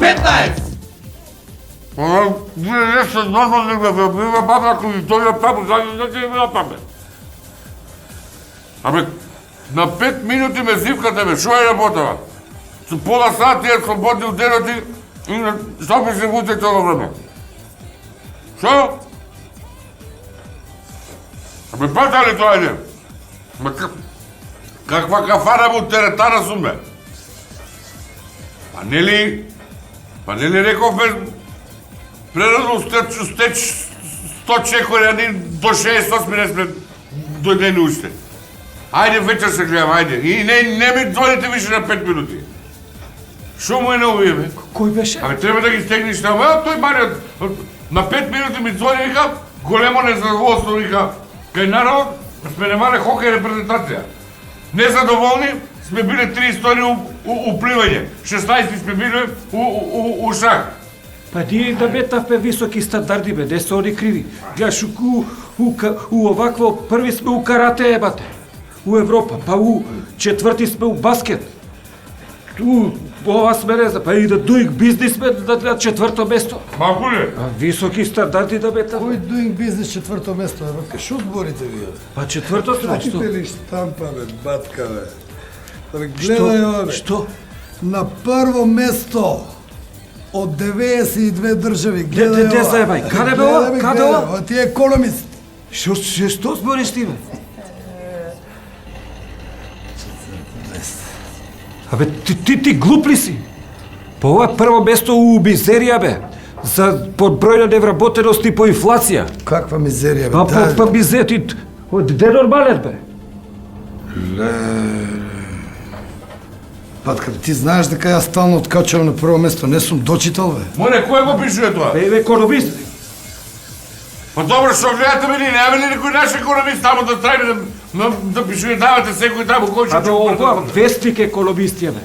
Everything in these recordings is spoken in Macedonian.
15! Вие нешто нормално да бива баба кој дојде таму, значи има паме. Абе, на 5 минути ме зивкате, бе, шо е работава? Со пола сати е слободни у денот и што би се вуте цело време? Шо? Абе, пата ли тоа е? Каква кафара му теретара сум, бе? Па нели рековме прерано стеч 100 чекори, а ни до 6-8 не сме дојдени уште. Ајде вечер се гледам, ајде. И не ми звоните више на 5 минути. Шо му е на овие, бе? Кој беше? Абе, треба да ги стегнеш тamo. А тој баре на 5 минути ми звони, вика, големо незадоволство, вика, кај народ сме немале хокеј репрезентација. Незадоволни сме биле 3 истории у пливање. 16 сме биле у шах. Па ние да бетавме високи стандарди, бе, не се они криви. Гледаш, у овакво први сме у карате, ебате. У Европа, па у четврти сме у баскет. Ова сме не знам, па и да дуинг бизнес сме на четврто место. Малку ли? А високи стандарди да бетавме. Кој doing бизнес четврто место, бе? Шо зборите вие? Па четврто сме, што? Чакате ли штампа, бе, батка, бе? Да бе, гледај ова, бе. Што? На прво место од 92 држави, гледај ова. Де заебај, каде бе ова? Каде ова? Ова ти е економист. Што збориш ти, бе? Абе, ти глуп ли си? Па ова е прво место у мизерија, бе. За подброј на невработеност и по инфлација. Каква мизерија, бе? Па мизерија, де нормален, бе? Патка, ти знаеш дека јас стално откачувам на прво место, не сум дочитал, бе. Море, кој го пишува тоа? Бе, економист. Па добро, што гледате мене, нема ли некој наш економист таму да трајме да пишува, давате секој таму кој што... Абе, ова вестник економист е, бе.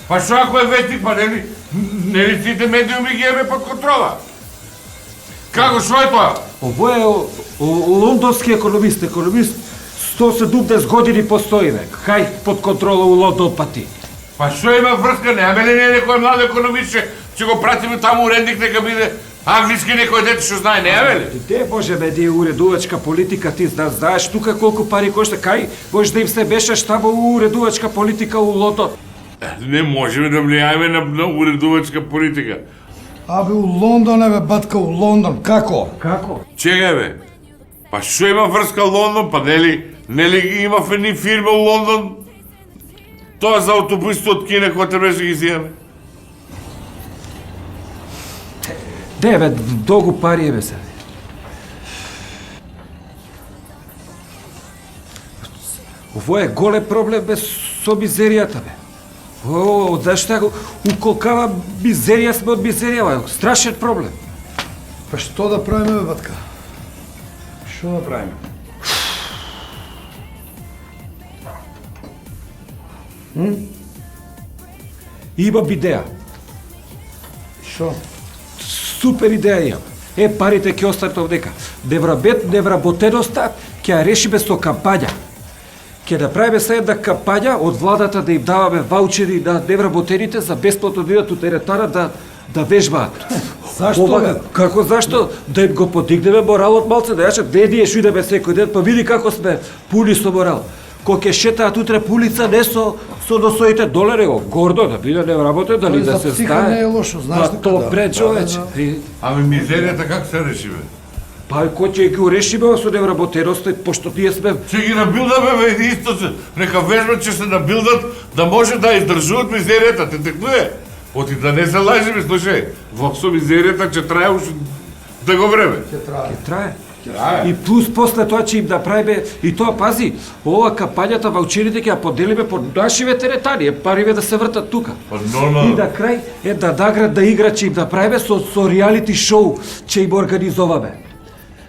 Па што ако е вестник, па нели сите медиуми ги еме под контрола? Како, што е тоа? Ово е лондонски економист, 170 години постои, бе. Кај под контрола у Лондон пати. Па што има врска, нема ли некој млад економист ќе го пратиме таму уредник, нека биде англиски некој дете што знае, нема ли? Де може бе да е уредувачка политика, ти знаеш тука колку пари кошта, кај може да им се беше штаба уредувачка политика у Лондон. Не можеме да влијаеме на уредувачка политика. Абе, у Лондон е, бе, батка, у Лондон, како? Како? Чега, бе? Па што има врска Лондон, па нели има едни фирма у Лондон? Тоа за автобусите од Кина, која требаше ги зијаме. Де, бе, долго пари е, бе, сега. Ово е голем проблем, бе, со мизеријата, бе. Зашто уколкава мизерија сме од мизерија, бе, страшен проблем. Па што да правиме, бе, батка? Што да правиме? Имам идеја. Што? Супер идеја имам. Парите ќе останат овдека. Невработеноста ќе ја решиме со кампања. Ќе направиме се една кампања од владата да им даваме ваучери на невработените за бесплатно да идат у теретана да вежбаат. Зашто, бе? Како зашто? Да им го подигнеме моралот малце, да јачат, не ние што идеме секој ден, па види како сме пуни со морал. Кој ќе шетаат утре по улица, не со носовите доле, него гордо да биде невработен, дали да се психа не е знае. лошо, знаеш дека Тоа да. пред човече. Ами мизеријата како се реши, бе? Па кој ќе ги решиме со невработеноста, пошто ние сме... Ќе ги набилдаме, бе, исто се. Нека вежбат ќе се набилдат да може да издржуваат мизеријата. Те текнуе. Оти да не се лажиме, слушај. Во со мизеријата ќе трае уште да го време. Ќе трае. И плюс после тоа ќе им направиме и тоа пази, ова кампањата ваучерите ќе ја поделиме по нашиве теретани, париве да се вртат тука. Па нормално. И на крај една наградна игра ќе им направиме со реалити шоу ќе им организоваме.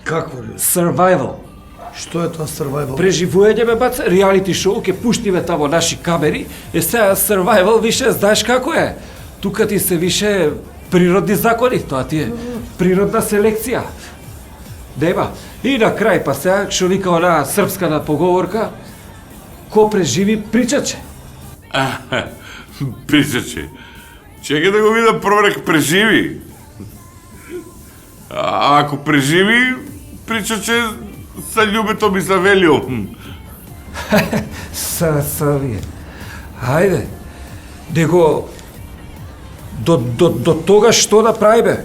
Какво ли? Survival. Што е тоа survival? Преживување ме бац, реалити шоу, ќе пуштиме тамо наши камери, сега survival више знаеш како е. Тука ти се више природни закони, тоа ти е природна селекција. Нема. И на крај, па сега, што вика она српската поговорка, ко преживи причаче. Причаче. Чекай да го видам прво нека преживи. А ако преживи, прича, че са љубето ми Савелио. Савие. Хајде. Него до тогаш што да прави бе?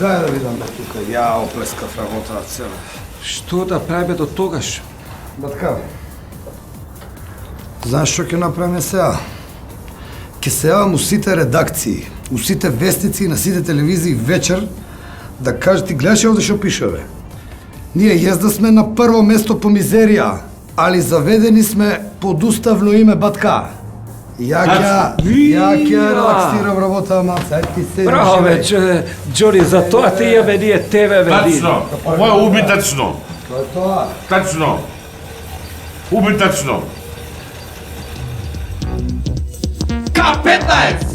Дај да видам бе тука, ја оплескав работа цела. Што да прави бе до тогаш? Батка, знаеш што ќе направиме сега? Ќе се јавам у сите редакции, у сите вестници и на сите телевизии вечер да кажат ти гледаш овде што пише бе. Ние језда сме на прво место по мизерија, али заведени сме под уставно име Батка. Ја ќе релаксирам работа, маца, ти седиш. Браво бе, Џони, за тоа ти јаве ние тебе бе. Тачно, ово е убитачно. Тоа е тоа. Тачно. Убитачно. K15!